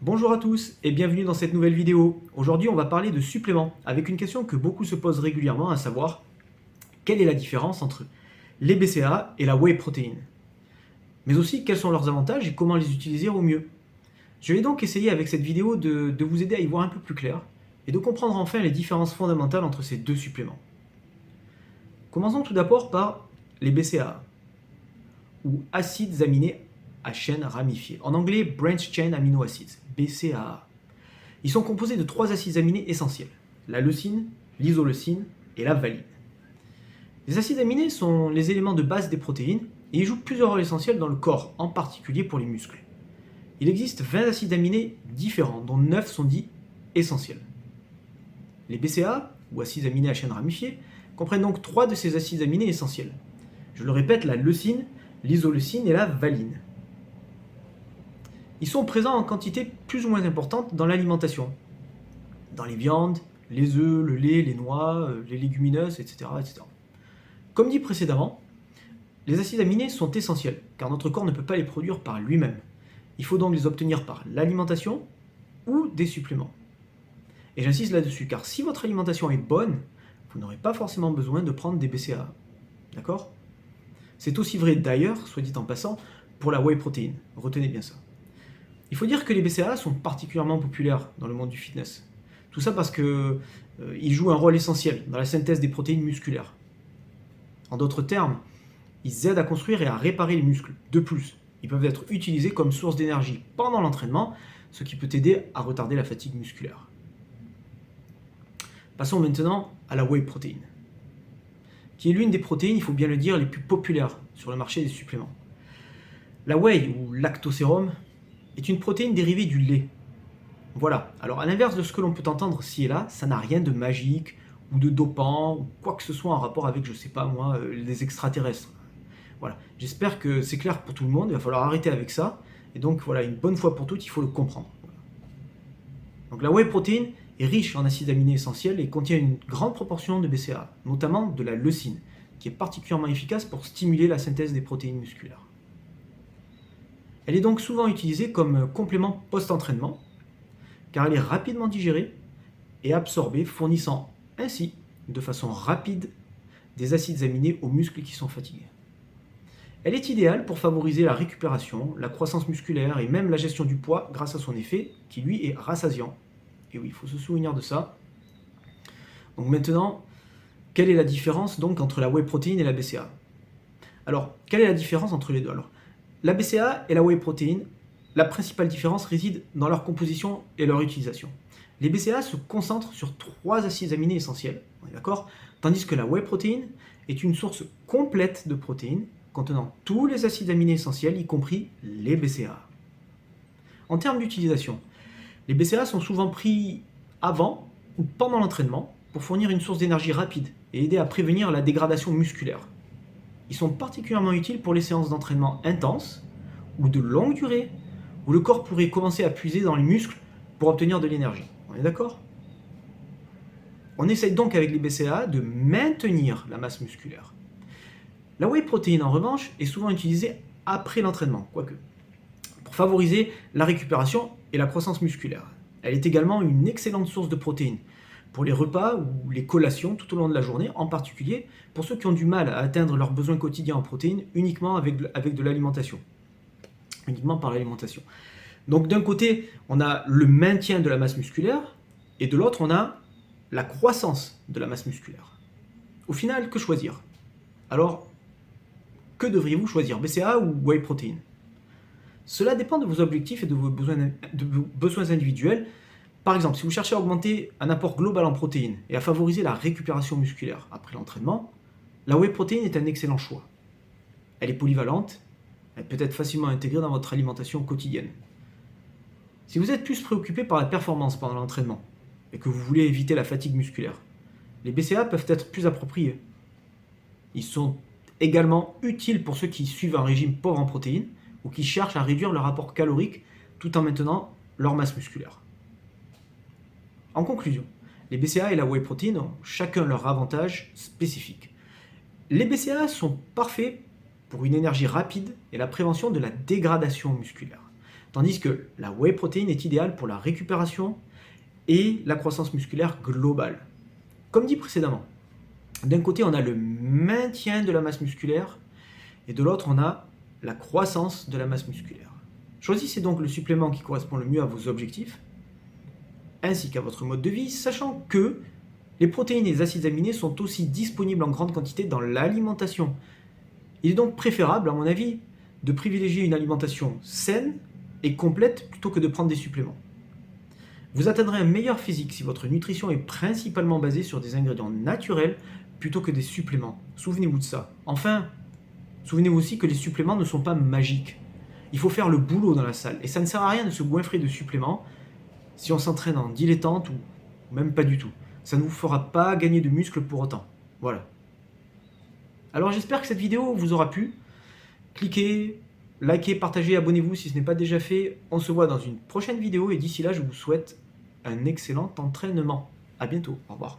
Bonjour à tous et bienvenue dans cette nouvelle vidéo. Aujourd'hui on va parler de suppléments avec une question que beaucoup se posent régulièrement, à savoir quelle est la différence entre les BCAA et la whey protein. Mais aussi quels sont leurs avantages et comment les utiliser au mieux. Je vais donc essayer avec cette vidéo de vous aider à y voir un peu plus clair et de comprendre enfin les différences fondamentales entre ces deux suppléments. Commençons tout d'abord par les BCAA, ou acides aminés à chaîne ramifiée. En anglais, Branch Chain Amino Acids, BCAA. Ils sont composés de 3 acides aminés essentiels, la leucine, l'isoleucine et la valine. Les acides aminés sont les éléments de base des protéines et ils jouent plusieurs rôles essentiels dans le corps, en particulier pour les muscles. Il existe 20 acides aminés différents, dont 9 sont dits essentiels. Les BCAA, ou acides aminés à chaîne ramifiée, comprennent donc 3 de ces acides aminés essentiels. Je le répète, la leucine, l'isoleucine et la valine. Ils sont présents en quantité plus ou moins importante dans l'alimentation, dans les viandes, les œufs, le lait, les noix, les légumineuses, etc., etc. Comme dit précédemment, les acides aminés sont essentiels, car notre corps ne peut pas les produire par lui-même. Il faut donc les obtenir par l'alimentation ou des suppléments. Et j'insiste là-dessus, car si votre alimentation est bonne, vous n'aurez pas forcément besoin de prendre des BCAA. D'accord ? C'est aussi vrai d'ailleurs, soit dit en passant, pour la whey protein. Retenez bien ça. Il faut dire que les BCAA sont particulièrement populaires dans le monde du fitness. Tout ça parce qu'ils jouent un rôle essentiel dans la synthèse des protéines musculaires. En d'autres termes, ils aident à construire et à réparer les muscles. De plus, ils peuvent être utilisés comme source d'énergie pendant l'entraînement, ce qui peut aider à retarder la fatigue musculaire. Passons maintenant à la whey protein, qui est l'une des protéines, il faut bien le dire, les plus populaires sur le marché des suppléments. La whey, ou lactosérum, est une protéine dérivée du lait. Voilà, alors à l'inverse de ce que l'on peut entendre ci et là, ça n'a rien de magique, ou de dopant, ou quoi que ce soit en rapport avec, je sais pas moi, les extraterrestres. Voilà, j'espère que c'est clair pour tout le monde, il va falloir arrêter avec ça, et donc voilà, une bonne fois pour toutes, il faut le comprendre. Donc la whey protein est riche en acides aminés essentiels et contient une grande proportion de BCAA, notamment de la leucine, qui est particulièrement efficace pour stimuler la synthèse des protéines musculaires. Elle est donc souvent utilisée comme complément post-entraînement, car elle est rapidement digérée et absorbée, fournissant ainsi, de façon rapide, des acides aminés aux muscles qui sont fatigués. Elle est idéale pour favoriser la récupération, la croissance musculaire et même la gestion du poids grâce à son effet qui lui est rassasiant. Et oui, il faut se souvenir de ça. Donc maintenant, quelle est la différence donc entre la whey protein et la BCAA? Alors, quelle est la différence entre les deux? Alors, la BCAA et la whey protein, la principale différence réside dans leur composition et leur utilisation. Les BCAA se concentrent sur 3 acides aminés essentiels, on est d'accord, tandis que la whey protein est une source complète de protéines contenant tous les acides aminés essentiels, y compris les BCAA. En termes d'utilisation, les BCAA sont souvent pris avant ou pendant l'entraînement pour fournir une source d'énergie rapide et aider à prévenir la dégradation musculaire. Ils sont particulièrement utiles pour les séances d'entraînement intenses ou de longue durée, où le corps pourrait commencer à puiser dans les muscles pour obtenir de l'énergie. On est d'accord? On essaye donc avec les BCAA de maintenir la masse musculaire. La whey protein en revanche est souvent utilisée après l'entraînement, quoique, pour favoriser la récupération et la croissance musculaire. Elle est également une excellente source de protéines pour les repas ou les collations tout au long de la journée, en particulier pour ceux qui ont du mal à atteindre leurs besoins quotidiens en protéines uniquement avec de l'alimentation, uniquement par l'alimentation. Donc d'un côté, on a le maintien de la masse musculaire, et de l'autre, on a la croissance de la masse musculaire. Au final, que choisir? Alors, que devriez-vous choisir, BCAA ou whey protein? Cela dépend de vos objectifs et de vos besoins individuels. Par exemple, si vous cherchez à augmenter un apport global en protéines et à favoriser la récupération musculaire après l'entraînement, la whey protein est un excellent choix. Elle est polyvalente, elle peut être facilement intégrée dans votre alimentation quotidienne. Si vous êtes plus préoccupé par la performance pendant l'entraînement et que vous voulez éviter la fatigue musculaire, les BCAA peuvent être plus appropriés. Ils sont également utiles pour ceux qui suivent un régime pauvre en protéines ou qui cherchent à réduire leur apport calorique tout en maintenant leur masse musculaire. En conclusion, les BCAA et la whey protein ont chacun leur avantage spécifique. Les BCAA sont parfaits pour une énergie rapide et la prévention de la dégradation musculaire, Tandis que la whey protein est idéale pour la récupération et la croissance musculaire globale. Comme dit précédemment, d'un côté on a le maintien de la masse musculaire et de l'autre on a la croissance de la masse musculaire. Choisissez donc le supplément qui correspond le mieux à vos objectifs ainsi qu'à votre mode de vie, sachant que les protéines et les acides aminés sont aussi disponibles en grande quantité dans l'alimentation. Il est donc préférable, à mon avis, de privilégier une alimentation saine et complète plutôt que de prendre des suppléments. Vous atteindrez un meilleur physique si votre nutrition est principalement basée sur des ingrédients naturels plutôt que des suppléments. Souvenez-vous de ça. Enfin, souvenez-vous aussi que les suppléments ne sont pas magiques. Il faut faire le boulot dans la salle et ça ne sert à rien de se goinfrer de suppléments si on s'entraîne en dilettante ou même pas du tout. Ça ne vous fera pas gagner de muscles pour autant. Voilà. Alors j'espère que cette vidéo vous aura plu. Cliquez, likez, partagez, abonnez-vous si ce n'est pas déjà fait. On se voit dans une prochaine vidéo et d'ici là je vous souhaite un excellent entraînement. A bientôt, au revoir.